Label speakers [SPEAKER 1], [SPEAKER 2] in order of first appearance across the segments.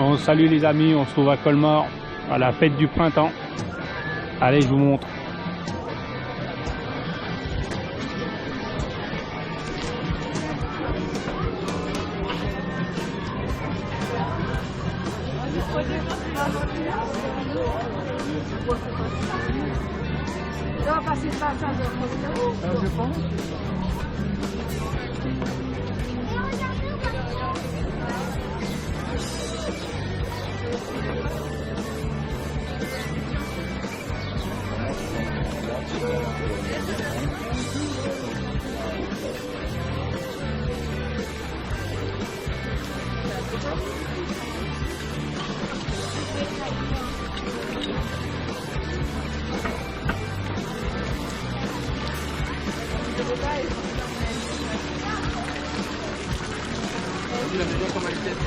[SPEAKER 1] Bon, salut les amis, on se trouve à Colmar à la fête du printemps. Allez, je vous montre.
[SPEAKER 2] Ça va passer par ça, je pense.
[SPEAKER 3] La maison comme elle était, tu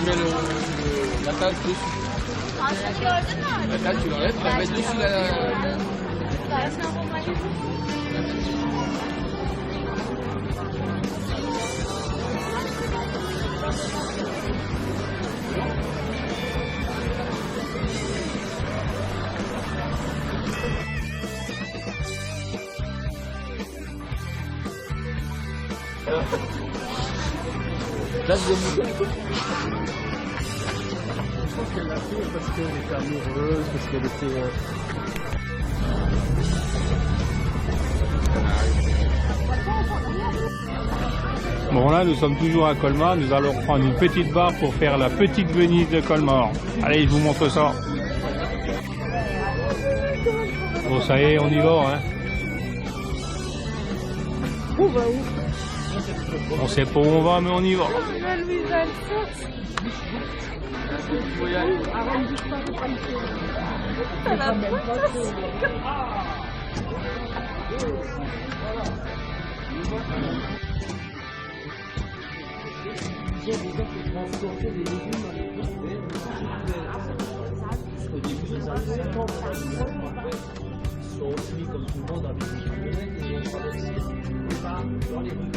[SPEAKER 3] mets la tasse dessus. La tasse, tu l'enlèves, tu la mets dessus Là, je vais
[SPEAKER 4] Je pense qu'elle l'a fait parce qu'elle était amoureuse, parce qu'elle était...
[SPEAKER 1] Bon là, nous sommes toujours à Colmar. Nous allons prendre une petite barre pour faire la petite Venise de Colmar. Allez, je vous montre ça. Bon, ça y est, on y va, hein. On sait pas où on va, mais on y va.
[SPEAKER 4] Sont aussi comme tout le monde avec des camionnettes et ils ont traversé les bars dans les rues.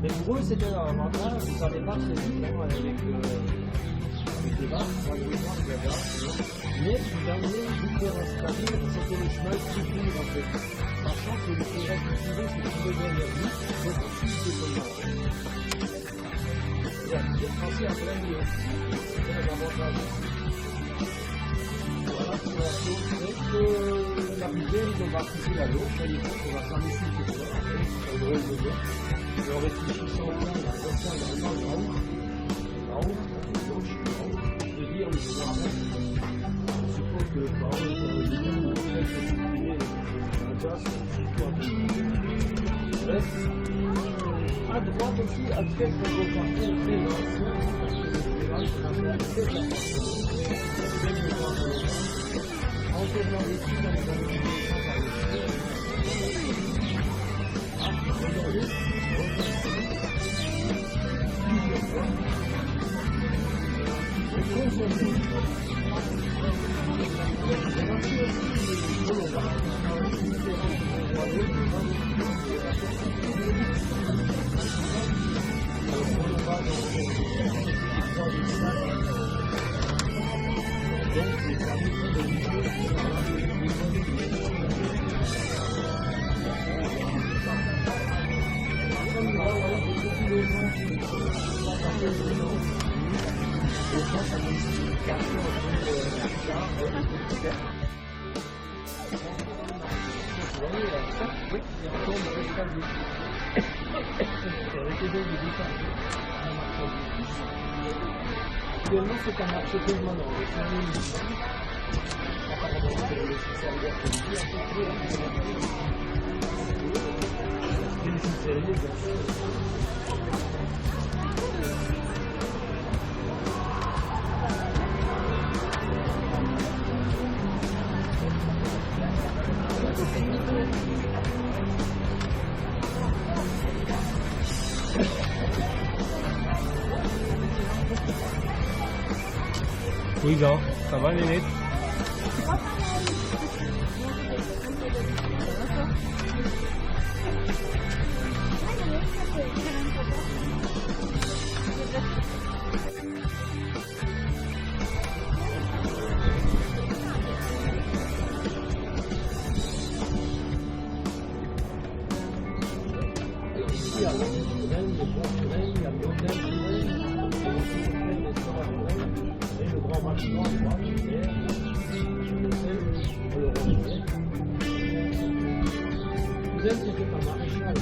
[SPEAKER 4] Mais pour eux, c'était un avantage, ils n'avaient pas très vite avec les bars, mais finalement, tout est installé, c'était le chemin plus court en fait. Sachant que le terrain cultivé, c'est tout le derrière nous, donc on suit des soldats. C'est français à plein milieu. C'est un avantage. Voilà, pour la chose, c'est que la rivière, ils ont baptisé la l'eau, ça y est, on va jamais suivre tout ça, c'est un drôle de bien. Et en réfléchissant bien, la personne, elle va en haut, gauche, en haut, de dire le jardin. On suppose que par exemple, le jardin, on fait que supprimer un gaz, surtout un peu. À droite aussi, à tête, on va partir, on fait l'ancien, parce que le village, c'est la en faisant des films dans les années Actuellement, c'est un marché permanent.
[SPEAKER 1] Oui, Jean, ça va, Nénette?
[SPEAKER 4] aussi à la Touraine, les Grands Touraine, il y a l'hôtel Touraine, les restaurants Touraine, et le grand bâtiment, le grand militaire, l'hôtel, le Rocher. Touraine, c'était un maréchal.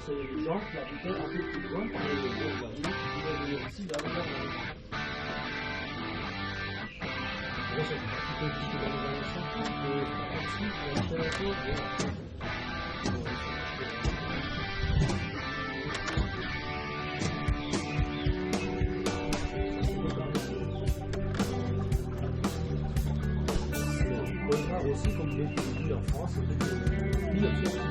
[SPEAKER 4] C'est les gens qui habitaient un peu plus loin par les voisins qui pouvaient venir ici là. Bon, c'est un peu plus dans les années 50, mais ensuite, on fait un peu. Colmar aussi, comme je l'ai dit en France, c'était 1960.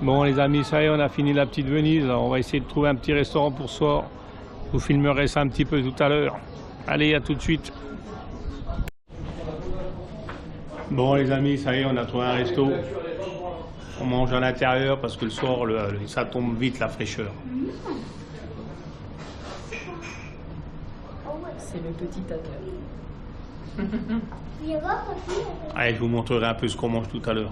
[SPEAKER 1] Bon les amis, ça y est, on a fini la petite Venise. Alors, on va essayer de trouver un petit restaurant pour ce soir. Je vous filmerai ça un petit peu tout à l'heure. Allez, à tout de suite. Bon les amis, ça y est, on a trouvé un resto. On mange à l'intérieur parce que le soir, ça tombe vite la fraîcheur.
[SPEAKER 5] C'est le petit accueil.
[SPEAKER 1] Allez, je vous montrerai un peu ce qu'on mange tout à l'heure.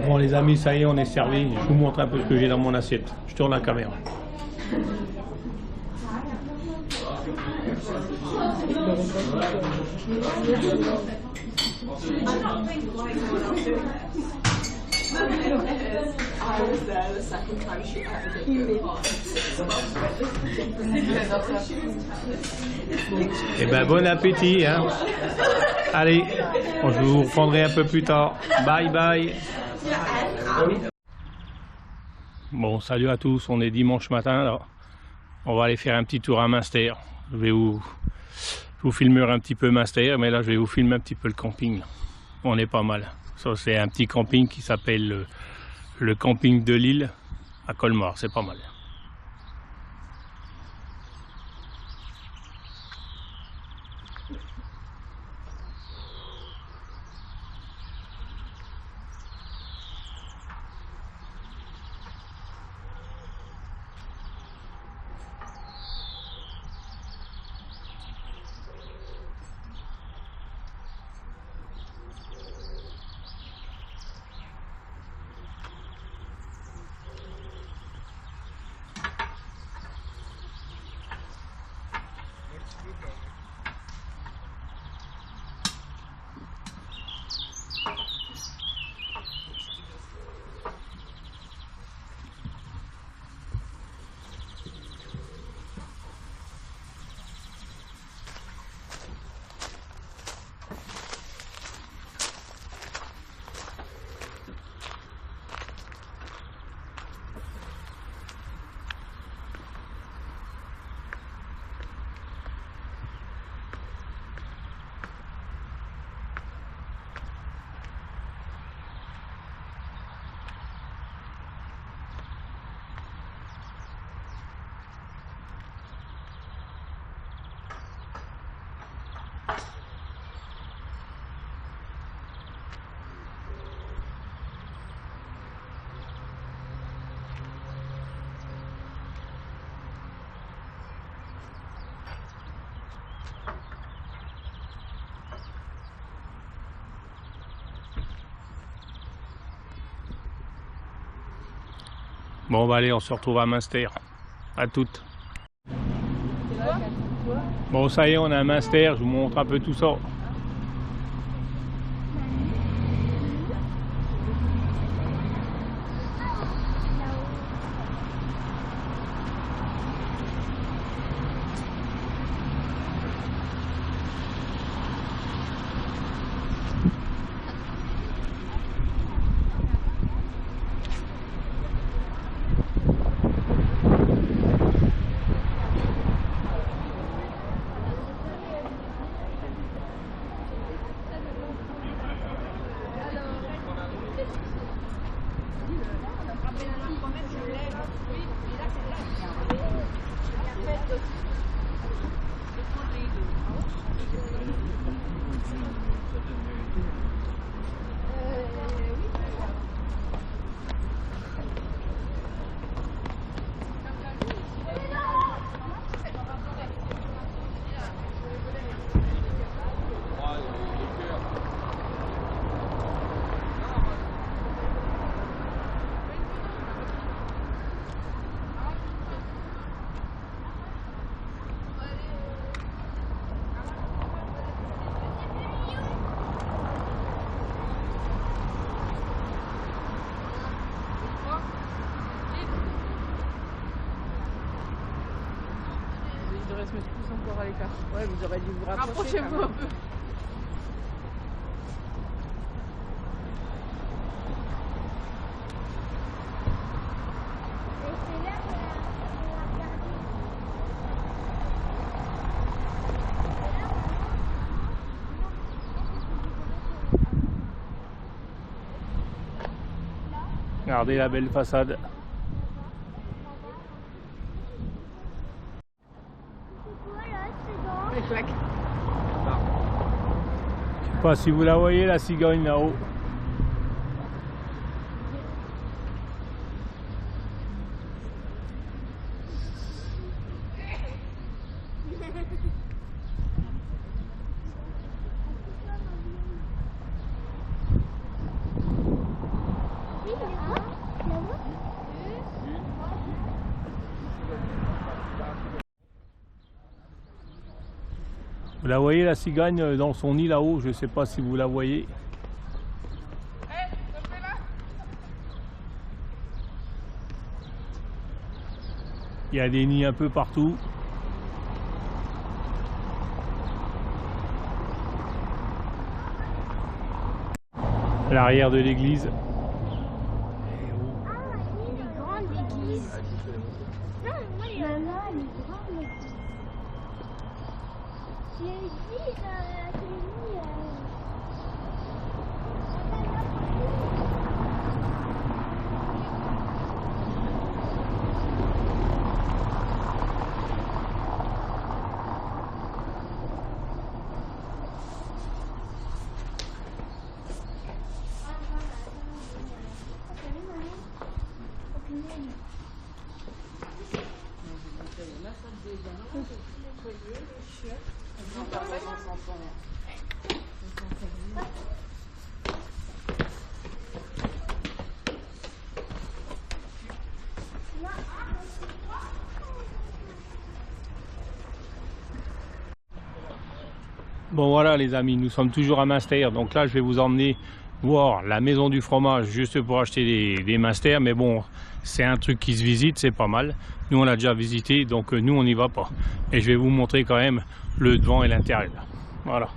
[SPEAKER 1] Bon les amis, ça y est, on est servi. Je vous montre un peu ce que j'ai dans mon assiette. Je tourne la caméra. Eh ben bon appétit hein. Allez, je vous reprendrai un peu plus tard. Bye bye. Bon, salut à tous, on est dimanche matin là. On va aller faire un petit tour à Münster. Je vous filmerai un petit peu Münster, mais là je vais vous filmer un petit peu le camping. On est pas mal. Ça c'est un petit camping qui s'appelle le camping de Lille à Colmar, c'est pas mal. Bon, bah allez, on se retrouve à Münster. À toutes. Bon, ça y est, on est à Münster. Je vous montre un peu tout ça.
[SPEAKER 5] Se mettre tous encore à l'écart. Ouais, vous aurez dû vous rapprocher. Rapprochez-vous un peu.
[SPEAKER 1] Regardez la belle façade. Je sais pas si vous la voyez, la cigogne là-haut. Vous la voyez la cigogne dans son nid là-haut, je ne sais pas si vous la voyez. Il y a des nids un peu partout. À l'arrière de l'église. Bon voilà les amis, nous sommes toujours à Münster, donc là je vais vous emmener voir la maison du fromage juste pour acheter des Münster, mais bon c'est un truc qui se visite, c'est pas mal. Nous on l'a déjà visité, donc nous on n'y va pas. Et je vais vous montrer quand même le devant et l'intérieur. Voilà.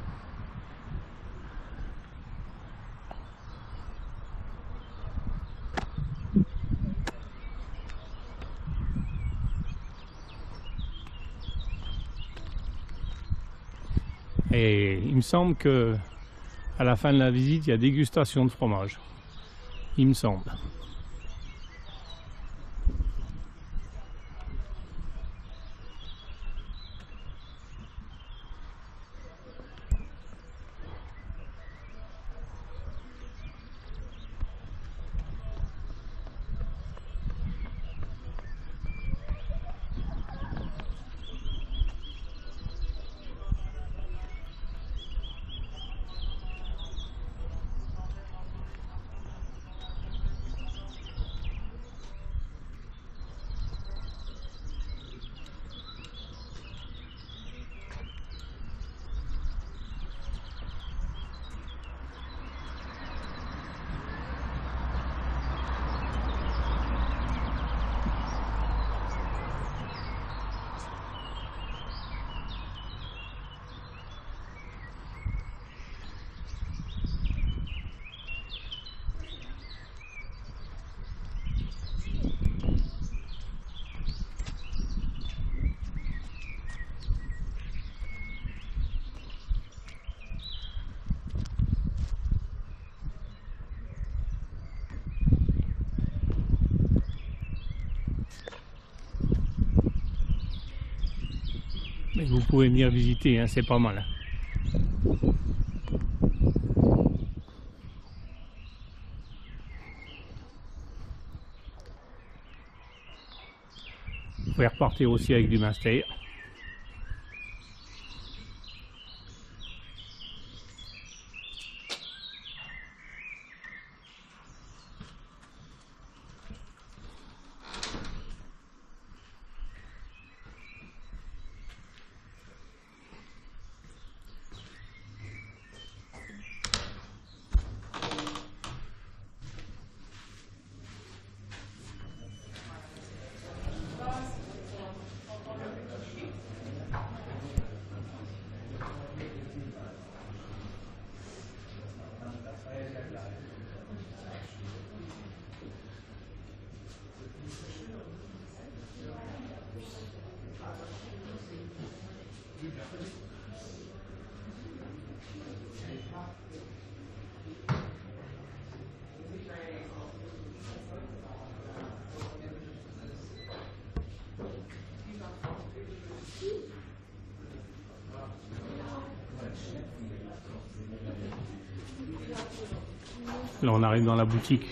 [SPEAKER 1] Et il me semble que à la fin de la visite, il y a dégustation de fromage. Il me semble. Mais vous pouvez venir visiter, hein, c'est pas mal. Hein. Vous pouvez repartir aussi avec du Münster. Là on arrive dans la boutique.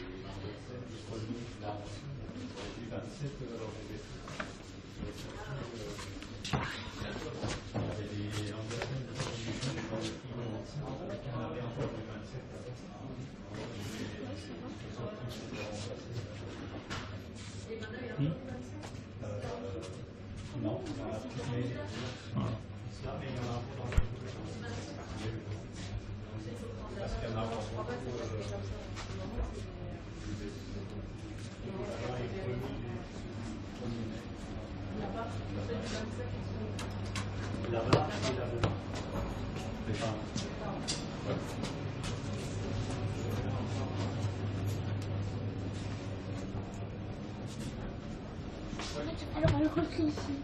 [SPEAKER 6] Alors, on le retrouve ici.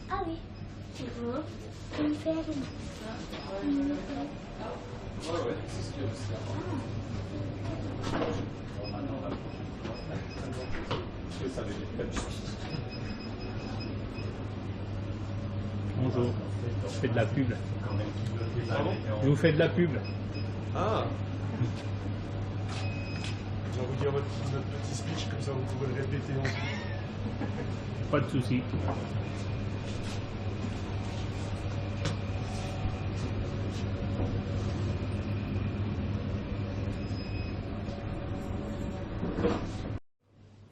[SPEAKER 6] Ah oui, c'est beau. Une ferme.
[SPEAKER 1] Bonjour, je fais de la pub. Je vous fais de la pub.
[SPEAKER 4] Ah. Je vais vous dire notre petit speech, comme ça vous pouvez le répéter ensuite.
[SPEAKER 1] Pas de souci.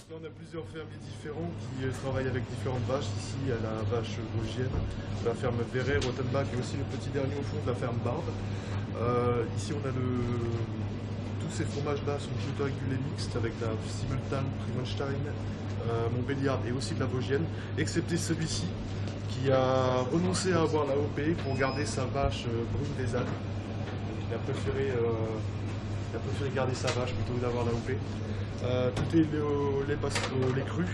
[SPEAKER 4] Là, on a plusieurs fermiers différents qui travaillent avec différentes vaches. Ici, il y a la vache vosgienne, la ferme Verret, Rottenbach et aussi le petit dernier au fond de la ferme Barbe. Ici, on a tous ces fromages-là sont plutôt régulés mixtes avec la Simmental, Primenstein, Montbéliard et aussi de la vosgienne, excepté celui-ci qui a renoncé à avoir la OP pour garder sa vache brune des Alpes. Donc, il a préféré garder sa vache plutôt que d'avoir la OP. Tout est lait cru,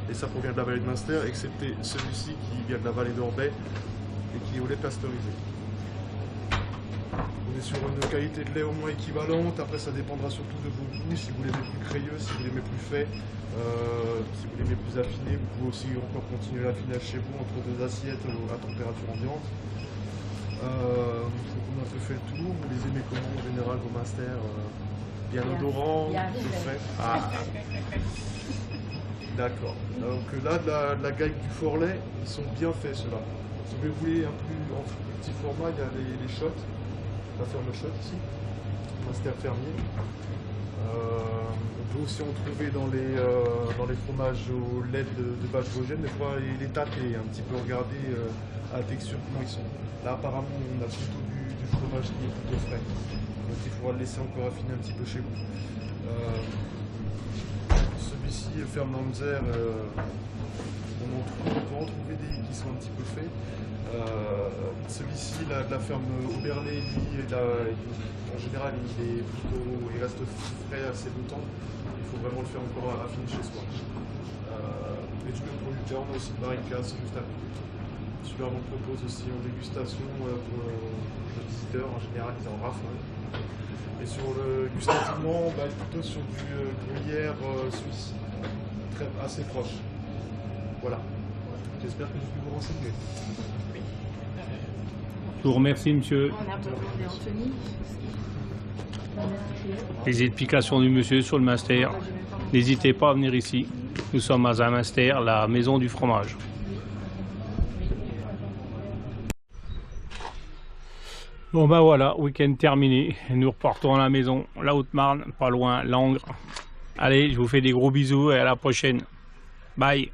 [SPEAKER 4] et ça provient de la vallée de Münster, excepté celui-ci qui vient de la vallée d'Orbay et qui est au lait pasteurisé. On est sur une qualité de lait au moins équivalente, après ça dépendra surtout de vos goûts, si vous l'aimez plus crayeux, si vous l'aimez plus fait, si vous l'aimez plus affiné, vous pouvez aussi encore continuer l'affinage chez vous entre deux assiettes à température ambiante. On a un peu fait le tour, vous les aimez comment en général vos Münster? Bien odorant, bien frais. Ah. D'accord. Donc là, de la gaille du Forlait, ils sont bien faits ceux-là. Si vous voulez un plus petit format, il y a les shots, la ferme shot ici, Münster fermier. On peut aussi en trouver dans les fromages au lait de vache vosgienne. Des fois, les tâter, un petit peu regarder à la texture comment ils sont. Là, apparemment, on a plutôt du fromage qui est plutôt frais. Donc il faudra le laisser encore affiner un petit peu chez vous. Celui-ci, ferme Lanzer, on peut en trouver des qui sont un petit peu faits. Celui-ci, la ferme Oberlé, lui, en général, il reste frais assez longtemps. Il faut vraiment le faire encore affiner chez soi. Et du même producteur, on a aussi de Barrica, c'est juste à côté. Celui-là, on propose aussi en dégustation pour les visiteurs. En général, ils en raflent. Et sur le gustativement, plutôt sur du gruyère suisse, assez proche. Voilà. J'espère que j'ai pu vous renseigner.
[SPEAKER 1] Je vous remercie, monsieur.
[SPEAKER 5] On a demandé Anthony.
[SPEAKER 1] Les explications du monsieur sur le Münster. N'hésitez pas à venir ici. Nous sommes à Münster, la maison du fromage. Bon ben voilà, week-end terminé, nous repartons à la maison, la Haute-Marne, pas loin, Langres. Allez, je vous fais des gros bisous et à la prochaine. Bye.